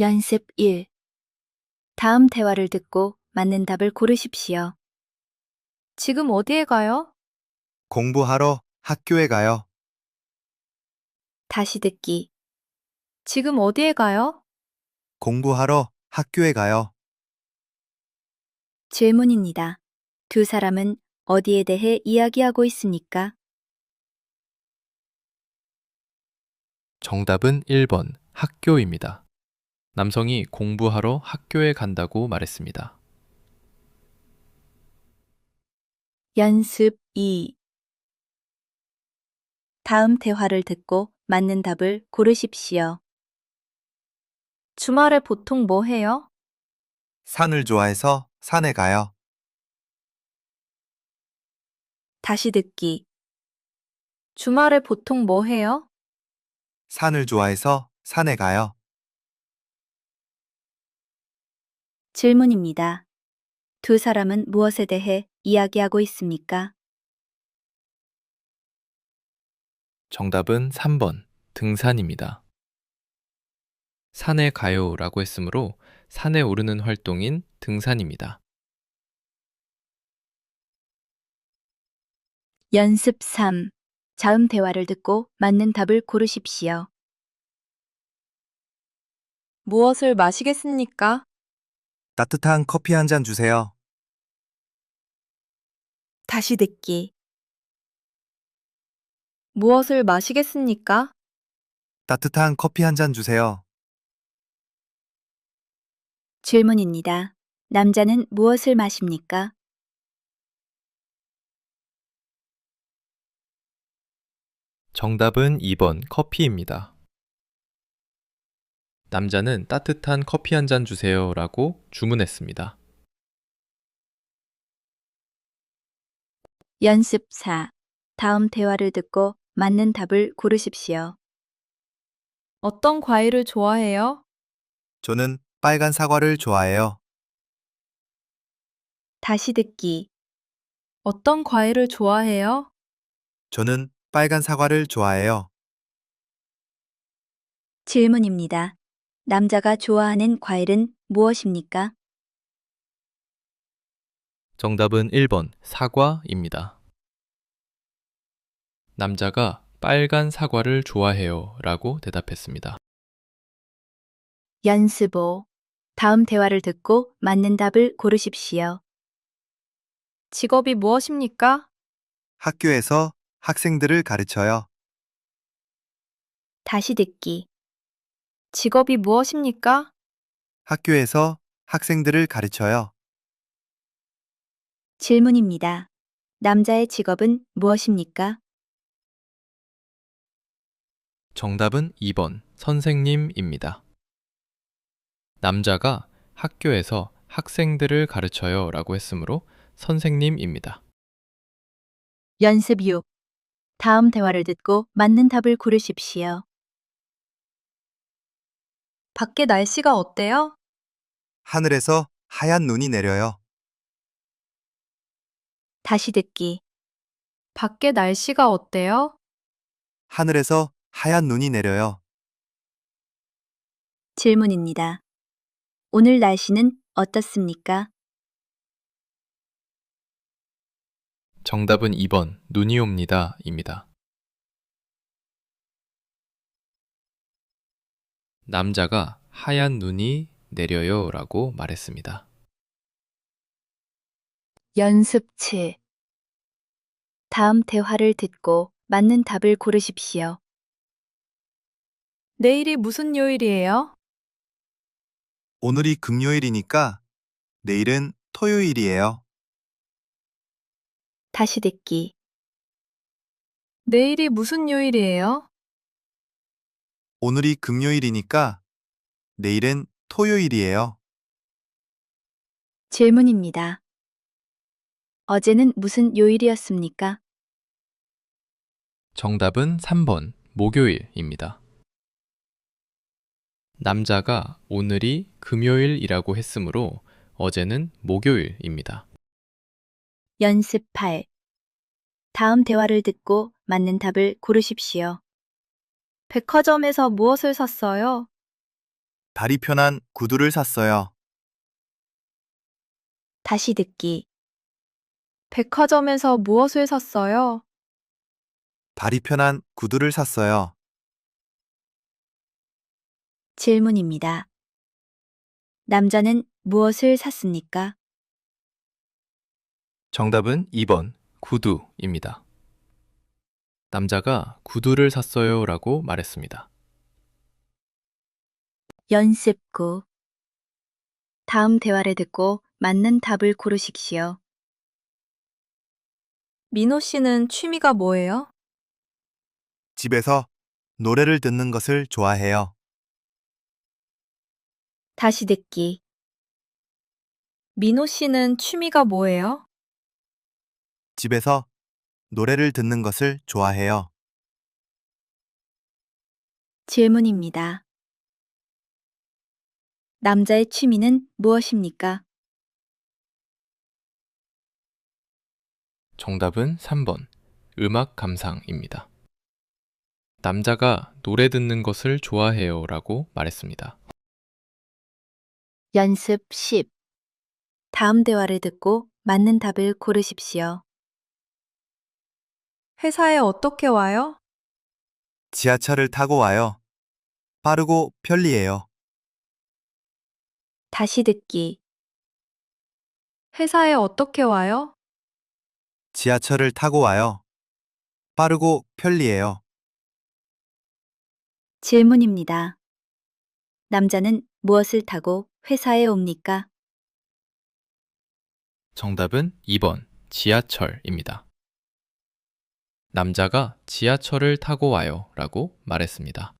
연습 1. 다음 대화를 듣고 맞는 답을 고르십시오. 지금 어디에 가요? 공부하러 학교에 가요. 다시 듣기. 지금 어디에 가요? 공부하러 학교에 가요. 질문입니다. 두 사람은 어디에 대해 이야기하고 있습니까? 정답은 1번 학교입니다. 남성이 공부하러 학교에 간다고 말했습니다. 연습 2. 다음 대화를 듣고 맞는 답을 고르십시오. 주말에 보통 뭐 해요? 산을 좋아해서 산에 가요. 다시 듣기. 주말에 보통 뭐 해요? 산을 좋아해서 산에 가요. 질문입니다. 두 사람은 무엇에 대해 이야기하고 있습니까? 정답은 3번 등산입니다. 산에 가요라고 했으므로 산에 오르는 활동인 등산입니다. 연습 3. 다음 대화를 듣고 맞는 답을 고르십시오. 무엇을 마시겠습니까? 따뜻한 커피 한 잔 주세요. 다시 듣기. 무엇을 마시겠습니까? 따뜻한 커피 한 잔 주세요. 질문입니다. 남자는 무엇을 마십니까? 정답은 2번 커피입니다. 남자는 따뜻한 커피 한 잔 주세요라고 주문했습니다. 연습 4. 다음 대화를 듣고 맞는 답을 고르십시오. 어떤 과일을 좋아해요? 저는 빨간 사과를 좋아해요. 다시 듣기. 어떤 과일을 좋아해요? 저는 빨간 사과를 좋아해요. 질문입니다. 남자가 좋아하는 과일은 무엇입니까? 정답은 1번 사과입니다. 남자가 빨간 사과를 좋아해요 라고 대답했습니다. 연습 5. 다음 대화를 듣고 맞는 답을 고르십시오. 직업이 무엇입니까? 학교에서 학생들을 가르쳐요. 다시 듣기. 직업이 무엇입니까? 학교에서 학생들을 가르쳐요. 질문입니다. 남자의 직업은 무엇입니까? 정답은 2번 선생님입니다. 남자가 학교에서 학생들을 가르쳐요 라고 했으므로 선생님입니다. 연습 6. 다음 대화를 듣고 맞는 답을 고르십시오. 밖에 날씨가 어때요? 하늘에서 하얀 눈이 내려요. 다시 듣기. 밖에 날씨가 어때요? 하늘에서 하얀 눈이 내려요. 질문입니다. 오늘 날씨는 어떻습니까? 정답은 2번 눈이 옵니다 입니다. 남자가 하얀 눈이 내려요 라고 말했습니다. 연습 7. 다음 대화를 듣고 맞는 답을 고르십시오. 내일이 무슨 요일이에요? 오늘이 금요일이니까 내일은 토요일이에요. 다시 듣기. 내일이 무슨 요일이에요? 오늘이 금요일이니까 내일은 토요일이에요. 질문입니다. 어제는 무슨 요일이었습니까? 정답은 3번 목요일입니다. 남자가 오늘이 금요일이라고 했으므로 어제는 목요일입니다. 연습 8. 다음 대화를 듣고 맞는 답을 고르십시오. 백화점에서 무엇을 샀어요? 다리 편한 구두를 샀어요. 다시 듣기. 백화점에서 무엇을 샀어요? 다리 편한 구두를 샀어요. 질문입니다. 남자는 무엇을 샀습니까? 정답은 2번 구두입니다. 남자가 구두를 샀어요 라고 말했습니다. 연습 9. 다음 대화를 듣고 맞는 답을 고르십시오. 민호 씨는 취미가 뭐예요? 집에서 노래를 듣는 것을 좋아해요. 다시 듣기. 민호 씨는 취미가 뭐예요? 집에서 노래를 듣는 것을 좋아해요. 질문입니다. 남자의 취미는 무엇입니까? 정답은 3번 음악 감상입니다. 남자가 노래 듣는 것을 좋아해요 라고 말했습니다. 연습 10. 다음 대화를 듣고 맞는 답을 고르십시오. 회사에 어떻게 와요? 지하철을 타고 와요. 빠르고 편리해요. 다시 듣기. 회사에 어떻게 와요? 지하철을 타고 와요. 빠르고 편리해요. 질문입니다. 남자는 무엇을 타고 회사에 옵니까? 정답은 2번 지하철입니다. 남자가 지하철을 타고 와요 라고 말했습니다.